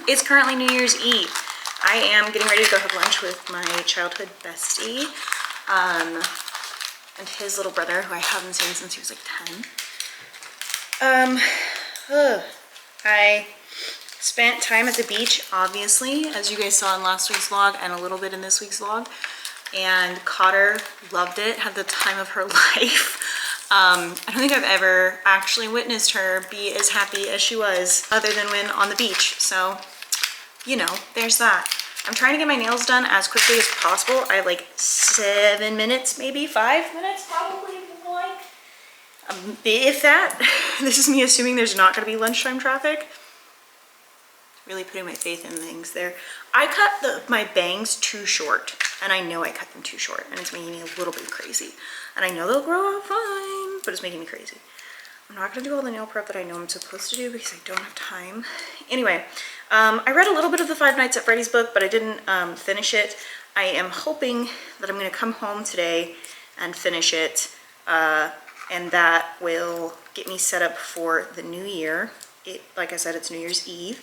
It's currently New Year's Eve. I am getting ready to go have lunch with my childhood bestie and his little brother, who I haven't seen since he was like 10. I spent time at the beach, obviously, as you guys saw in last week's vlog and a little bit in this week's vlog. And Cotter loved it, had the time of her life. I don't think I've ever actually witnessed her be as happy as she was, other than when on the beach. So, you know, there's that. I'm trying to get my nails done as quickly as possible. I have like 7 minutes, maybe 5 minutes probably, like. If that. This is me assuming there's not going to be lunchtime traffic. Really putting my faith in things there. I cut my bangs too short, and I know I cut them too short, and it's making me a little bit crazy. And I know they'll grow out fine, but it's making me crazy. I'm not gonna do all the nail prep that I know I'm supposed to do because I don't have time. Anyway, I read a little bit of the Five Nights at Freddy's book, but I didn't finish it. I am hoping that I'm gonna come home today and finish it, and that will get me set up for the new year. Like I said, it's New Year's Eve.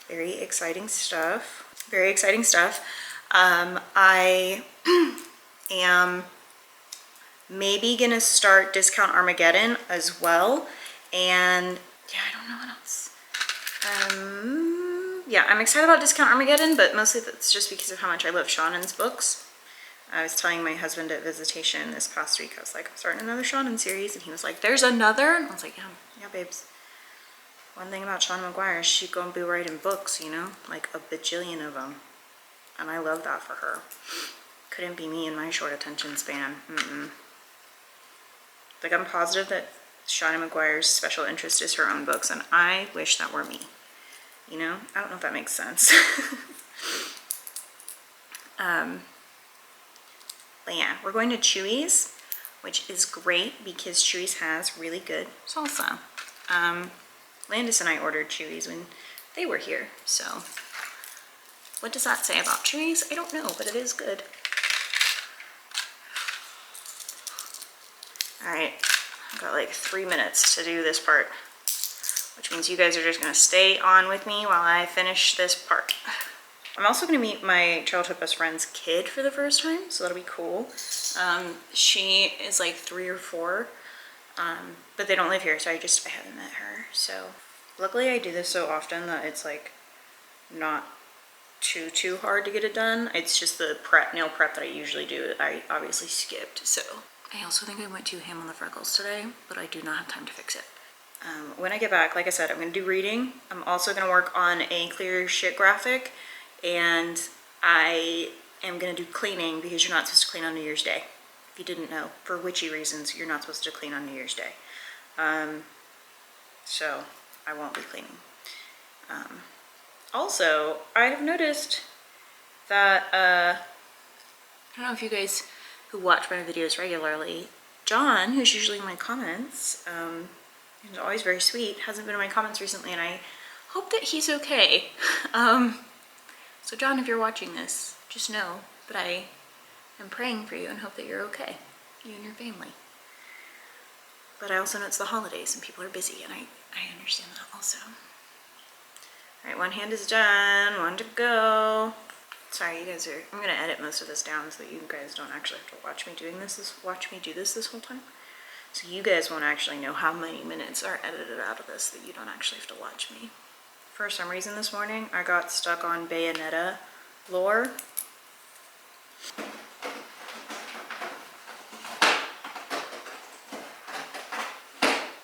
Very exciting stuff. Very exciting stuff. I am maybe gonna start Discount Armageddon as well. And yeah, I don't know what else. Yeah, I'm excited about Discount Armageddon, but mostly that's just because of how much I love Shannon's books. I was telling my husband at visitation this past week, I was like, I'm starting another Shannon series, and he was like, there's another? And I was like, yeah, babes. One thing about Shawn McGuire is she gonna be writing books, you know? Like a bajillion of them. And I love that for her. Couldn't be me in my short attention span. Like, I'm positive that Shawn McGuire's special interest is her own books, and I wish that were me. You know? I don't know if that makes sense. But yeah, we're going to Chewy's, which is great because Chewy's has really good salsa. Landis and I ordered Chewy's when they were here, so what does that say about Chewy's? I don't know, but it is good. All right, I've got like 3 minutes to do this part, which means you guys are just gonna stay on with me while I finish this part. I'm also gonna meet my childhood best friend's kid for the first time, so that'll be cool. She is like 3 or 4, but they don't live here, so I haven't met her. So luckily I do this so often that it's like not too hard to get it done. It's just the nail prep that I usually do I obviously skipped. So I also think I went too ham on the freckles today, but I do not have time to fix it. When I get back, like I said, I'm gonna do reading. I'm also gonna work on a CLEARURSHT graphic, and I am gonna do cleaning because you're not supposed to clean on New Year's Day. If you didn't know, for witchy reasons, you're not supposed to clean on New Year's Day. So I won't be cleaning. Also, I've noticed that, I don't know if you guys who watch my videos regularly, John, who's usually in my comments, he's always very sweet, hasn't been in my comments recently, and I hope that he's okay. So John, if you're watching this, just know that I am praying for you and hope that you're okay, you and your family. But I also know it's the holidays and people are busy, and I understand that also. All right, one hand is done, one to go. Sorry, you guys I'm gonna edit most of this down so that you guys don't actually have to watch me do this whole time. So you guys won't actually know how many minutes are edited out of this, that you don't actually have to watch me. For some reason this morning, I got stuck on Bayonetta lore.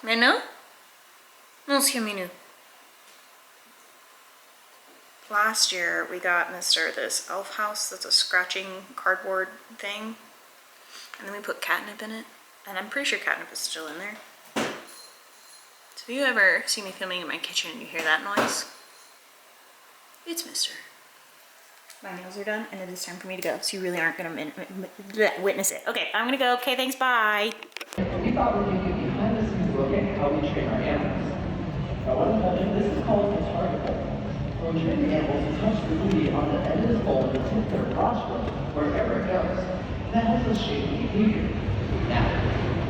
Menu? Monsieur Menu. Last year, we got Mr. this elf house that's a scratching cardboard thing. And then we put catnip in it. And I'm pretty sure catnip is still in there. So if you ever see me filming in my kitchen and you hear that noise, it's Mr. My nails are done and it is time for me to go. So you really aren't going to witness it. Okay, I'm going to go. Okay, thanks, bye. We thought we would give you a behind-the-scenes look at how we train our animals. This is called a target ball. When we train the animals to touch the booty on the end of this ball and tip their rostrum wherever it goes. That helps us shape behavior. Now,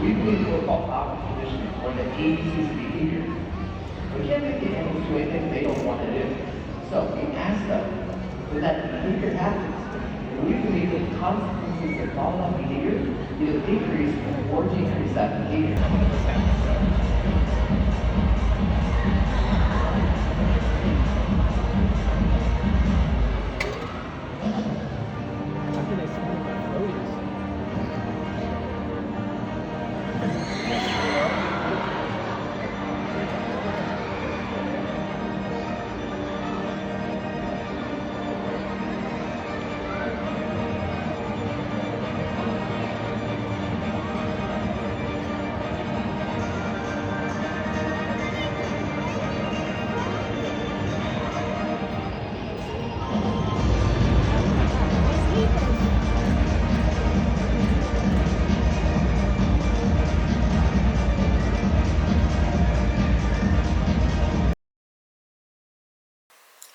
we believe what we call cognitive conditioning, or the ABCs of behavior. We can't make the animals do anything they don't want to do. So So we asked them, when that behavior happens, do we believe that the consequences that follow that behavior either increase or decrease that behavior?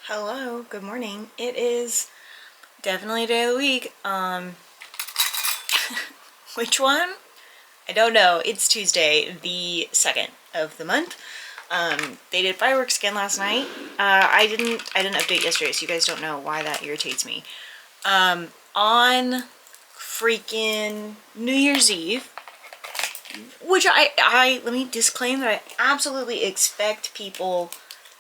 Hello, good morning. It is definitely a day of the week. Which one? I don't know. It's Tuesday, the 2nd of the month. They did fireworks again last night. I didn't update yesterday, so you guys don't know why that irritates me. On freaking New Year's Eve, which let me disclaim that I absolutely expect people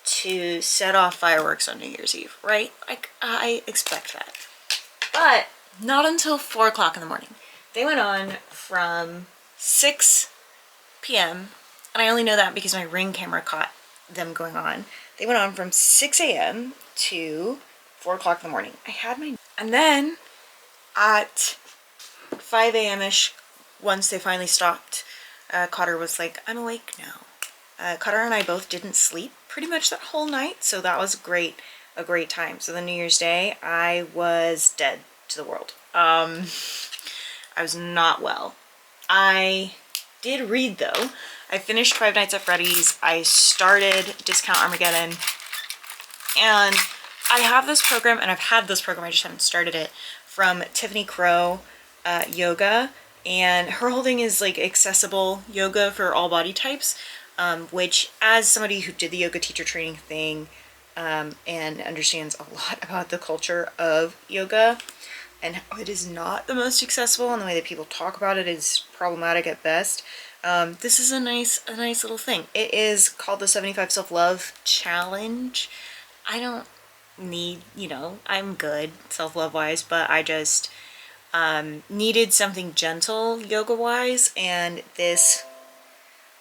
to set off fireworks on New Year's Eve, right? Like, I expect that. But not until 4 o'clock in the morning. They went on from 6 p.m. and I only know that because my Ring camera caught them going on. They went on from 6 a.m. to 4 o'clock in the morning. I had my... And then at 5 a.m.-ish, once they finally stopped, Cotter was like, I'm awake now. Cotter and I both didn't sleep pretty much that whole night, so that was a great time. So the New Year's Day, I was dead to the world. I was not well. I did read though. I finished Five Nights at Freddy's. I started Discount Armageddon, and I have this program, and I've had this program, I just haven't started it, from Tiffany Crow Yoga, and her whole thing is like accessible yoga for all body types. Which, as somebody who did the yoga teacher training thing and understands a lot about the culture of yoga and how it is not the most accessible, and the way that people talk about it is problematic at best, this is a nice little thing. It is called the 75 Self-Love Challenge. I don't need, I'm good self-love wise, but I just needed something gentle yoga wise, and this...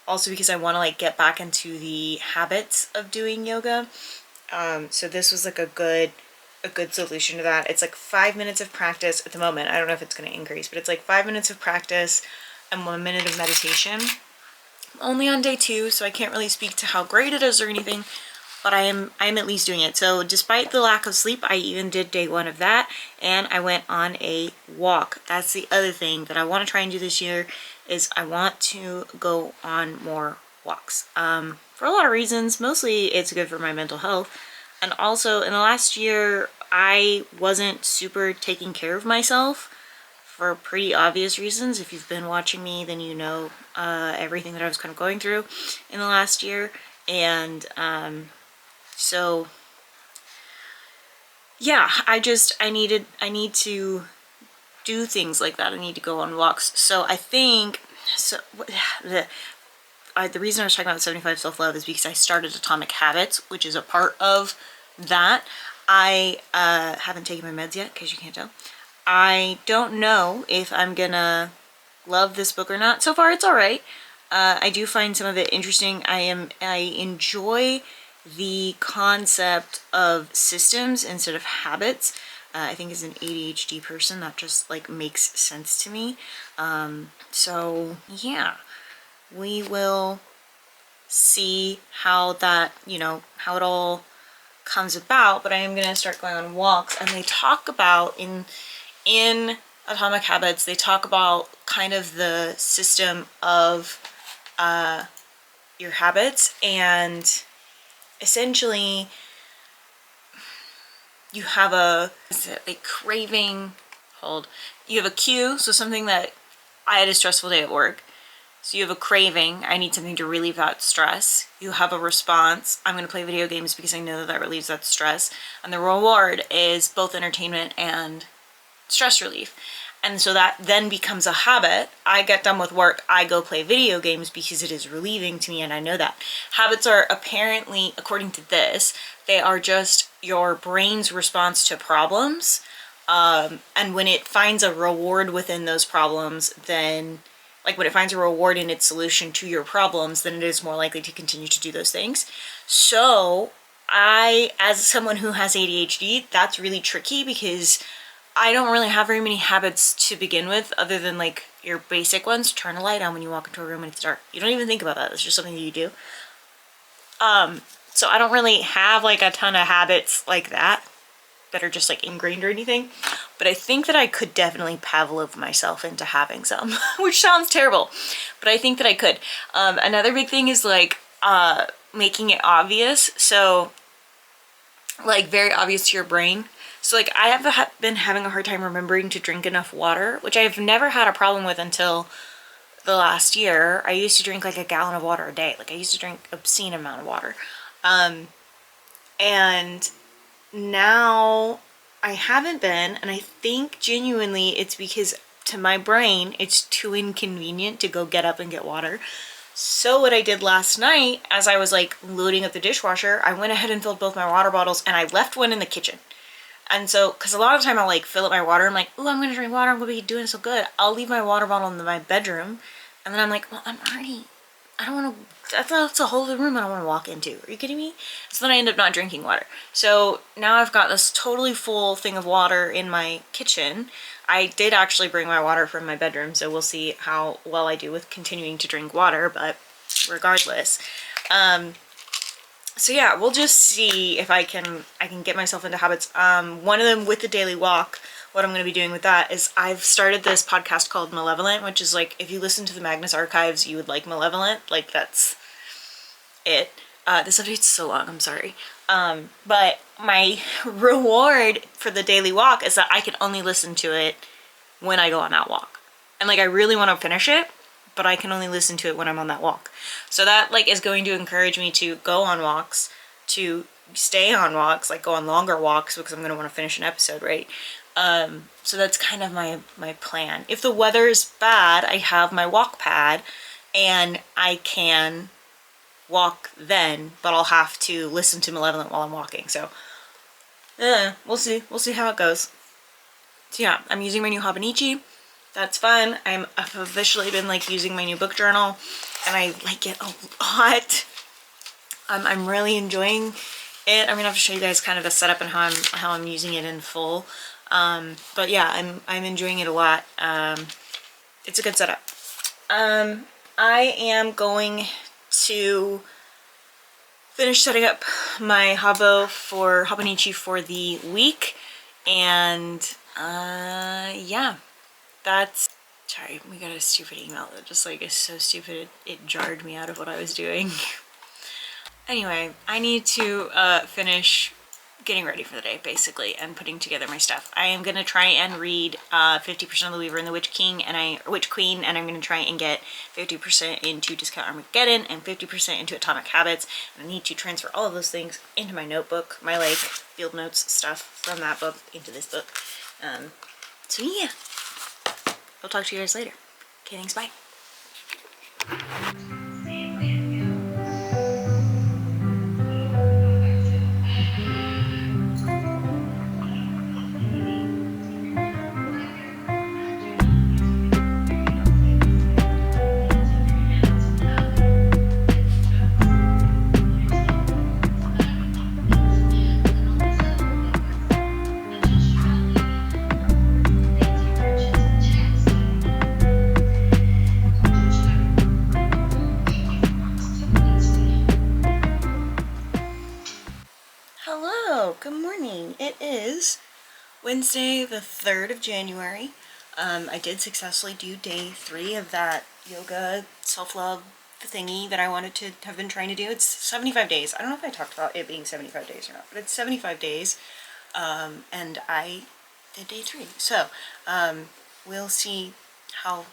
Also because I want to like get back into the habits of doing yoga. So this was like a good solution to that. It's like 5 minutes of practice at the moment. I don't know if it's going to increase, but it's like 5 minutes of practice and 1 minute of meditation. I'm only on day 2, so I can't really speak to how great it is or anything, but I am at least doing it. So despite the lack of sleep, I even did day 1 of that, and I went on a walk. That's the other thing that I want to try and do this year, is I want to go on more walks. For a lot of reasons. Mostly it's good for my mental health. And also in the last year, I wasn't super taking care of myself for pretty obvious reasons. If you've been watching me, then you know everything that I was kind of going through in the last year. And so yeah, I need to do things like that. I need to go on walks. So I think, the reason I was talking about 75 self-love is because I started Atomic Habits, which is a part of that. I haven't taken my meds yet, because you can't tell. I don't know if I'm gonna love this book or not. So far it's all right. I do find some of it interesting. I enjoy the concept of systems instead of habits. I think as an ADHD person, that just like makes sense to me. So yeah, we will see how that, how it all comes about, but I am going to start going on walks. And they talk about in Atomic Habits, they talk about kind of the system of your habits, and essentially you have a craving, you have a cue, so something that I had a stressful day at work, So you have a craving, I need something to relieve that stress. You have a response, I'm going to play video games because I know that that relieves that stress. And the reward is both entertainment and stress relief. And so that then becomes a habit. I get done with work, I go play video games because it is relieving to me, and I know that. Habits are apparently, according to this, they are just your brain's response to problems. And when it finds a reward within those problems, then, like when it finds a reward in its solution to your problems, then it is more likely to continue to do those things. So I, as someone who has ADHD, that's really tricky because I don't really have very many habits to begin with, other than like your basic ones. Turn a light on when you walk into a room and it's dark. You don't even think about that. It's just something that you do. So I don't really have like a ton of habits like that are just like ingrained or anything. But I think that I could definitely Pavlov myself into having some, which sounds terrible, but I think that I could. Another big thing is like making it obvious. So like very obvious to your brain. So like I have been having a hard time remembering to drink enough water, which I've never had a problem with until the last year. I used to drink like a gallon of water a day. Like I used to drink obscene amount of water. And now I haven't been, and I think genuinely it's because to my brain it's too inconvenient to go get up and get water. So what I did last night, as I was like loading up the dishwasher, I went ahead and filled both my water bottles, and I left one in the kitchen. And so, because a lot of the time I'll like fill up my water, I'm like, oh, I'm gonna drink water, I'm gonna be doing so good. I'll leave my water bottle in my bedroom, and then I'm like, well, I don't want to, that's a whole other room I don't want to walk into. Are you kidding me? So then I end up not drinking water. So now I've got this totally full thing of water in my kitchen. I did actually bring my water from my bedroom, so we'll see how well I do with continuing to drink water, but regardless. So yeah, we'll just see if I can get myself into habits. One of them with the daily walk, what I'm going to be doing with that is I've started this podcast called Malevolent, which is like, if you listen to the Magnus Archives, you would like Malevolent. Like that's it. This update's so long, I'm sorry. But my reward for the daily walk is that I can only listen to it when I go on that walk. And like, I really want to finish it, but I can only listen to it when I'm on that walk. So that like is going to encourage me to go on walks, to stay on walks, like go on longer walks, because I'm going to want to finish an episode, right? So that's kind of my plan. If the weather is bad, I have my walk pad and I can walk then, but I'll have to listen to Malevolent while I'm walking. So we'll see how it goes. So yeah, I'm using my new Hobonichi. That's fun. I've officially been like using my new book journal, and I like it a lot. I'm really enjoying it. I'm gonna have to show you guys kind of the setup and how I'm using it in full. But yeah, I'm enjoying it a lot. It's a good setup. I am going to finish setting up my Hobonichi for the week, and yeah. Sorry, we got a stupid email that just like is so stupid it jarred me out of what I was doing. Anyway, I need to finish getting ready for the day basically and putting together my stuff. I am gonna try and read 50% of The Weaver and the Witch Queen, and I'm gonna try and get 50% into Discount Armageddon and 50% into Atomic Habits. And I need to transfer all of those things into my notebook, my like field notes stuff from that book into this book. So yeah. I'll talk to you guys later. Okay, thanks, bye. Good morning. It is Wednesday the 3rd of January. I did successfully do day 3 of that yoga self-love thingy that I wanted to have been trying to do. It's 75 days. I don't know if I talked about it being 75 days or not, but it's 75 days. And I did day 3. So we'll see how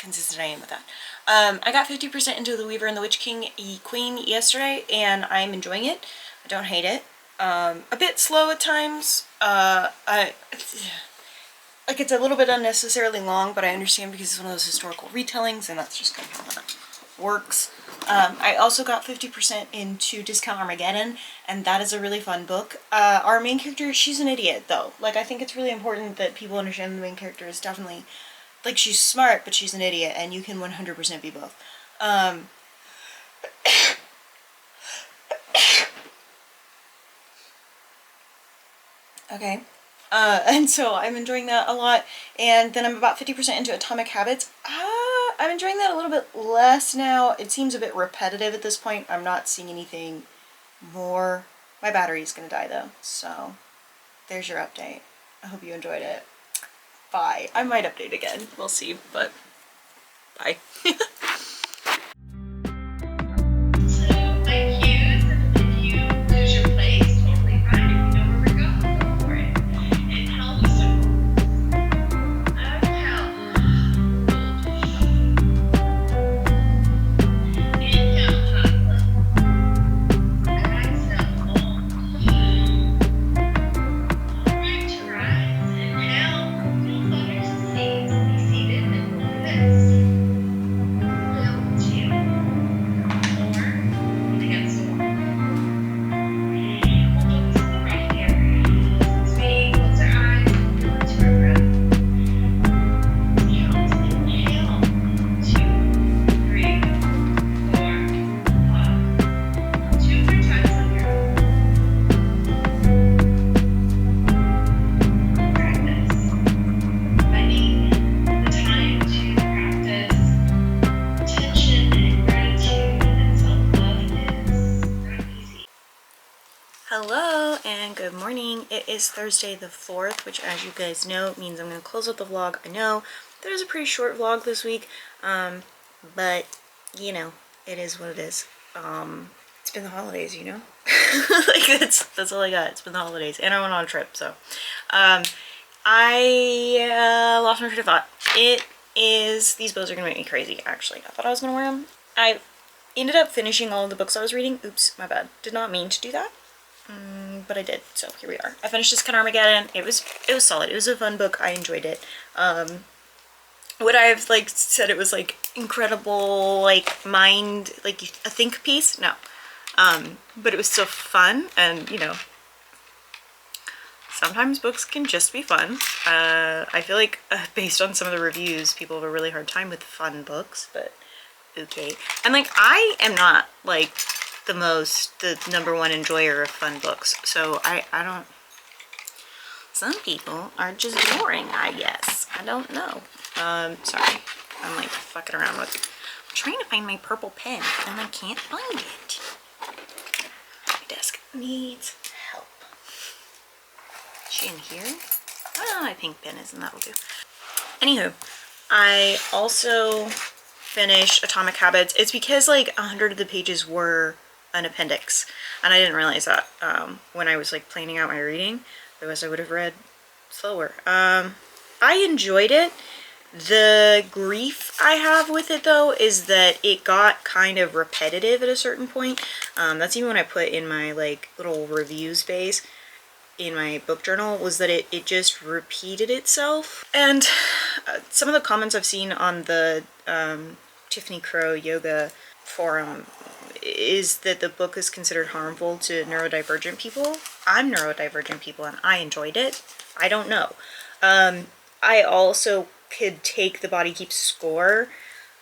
consistent I am with that. I got 50% into The Weaver and the Witch Queen yesterday, and I'm enjoying it. I don't hate it. A bit slow at times. Like, it's a little bit unnecessarily long, but I understand because it's one of those historical retellings, and that's just kind of how that works. I also got 50% into Discount Armageddon, and that is a really fun book. Our main character, she's an idiot, though. Like, I think it's really important that people understand the main character is definitely, like, she's smart, but she's an idiot, and you can 100% be both. Okay. And so I'm enjoying that a lot. And then I'm about 50% into Atomic Habits. I'm enjoying that a little bit less now. It seems a bit repetitive at this point. I'm not seeing anything more. My battery's gonna die though. So there's your update. I hope you enjoyed it. Bye. I might update again. We'll see, but bye. Hello and good morning. It is Thursday the 4th, which as you guys know means I'm going to close out the vlog. I know that is a pretty short vlog this week, but you know, it is what it is. It's been the holidays, you know? Like that's all I got. It's been the holidays and I went on a trip, so I lost my train of thought. It is, these bows are going to make me crazy actually. I thought I was going to wear them. I ended up finishing all of the books I was reading. Oops, my bad. Did not mean to do that. But I did, so here we are. I finished Discount Armageddon. It was solid. It was a fun book. I enjoyed it. Would I have like said it was like incredible, like mind, like a think piece? No. But it was still fun, and you know, sometimes books can just be fun. I feel like based on some of the reviews, people have a really hard time with fun books, but okay. And like, I am not like the #1 enjoyer of fun books, so I don't, some people are just boring, I guess. I don't know. Sorry, I'm like fucking around with, I'm trying to find my purple pen and I can't find it. My desk needs help. Is she in here? Oh, my pink pen is, and that'll do. Anywho, I also finished Atomic Habits. It's because like 100 of the pages were an appendix, and I didn't realize that when I was like planning out my reading. Otherwise I would have read slower. I enjoyed it. The grief I have with it though is that it got kind of repetitive at a certain point. That's even when I put in my like little review space in my book journal, was that it just repeated itself. And some of the comments I've seen on the Tiffany Crow yoga forum is that the book is considered harmful to neurodivergent people. I'm neurodivergent people and I enjoyed it. I don't know. I also could take The Body Keeps Score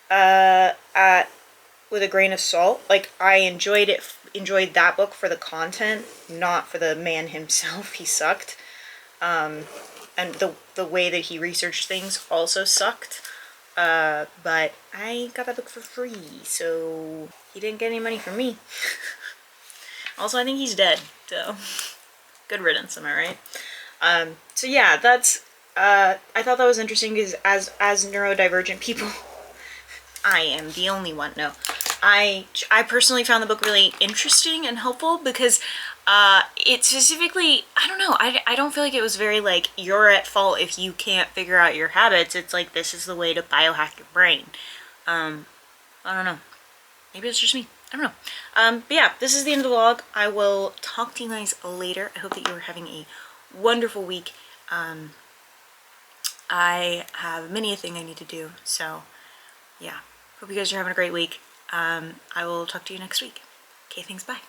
with a grain of salt. Like, I enjoyed that book for the content, not for the man himself. He sucked. And the way that he researched things also sucked. But I got that book for free, so he didn't get any money from me. Also, I think he's dead, so good riddance, am I right? So yeah, that's, I thought that was interesting because as neurodivergent people, I am the only one, no. I personally found the book really interesting and helpful because It specifically, I don't know, I don't feel like it was very like, you're at fault if you can't figure out your habits. It's like, this is the way to biohack your brain. I don't know. Maybe it's just me. I don't know. But yeah, this is the end of the vlog. I will talk to you guys later. I hope that you are having a wonderful week. I have many a thing I need to do. So yeah, hope you guys are having a great week. I will talk to you next week. Okay, thanks, bye.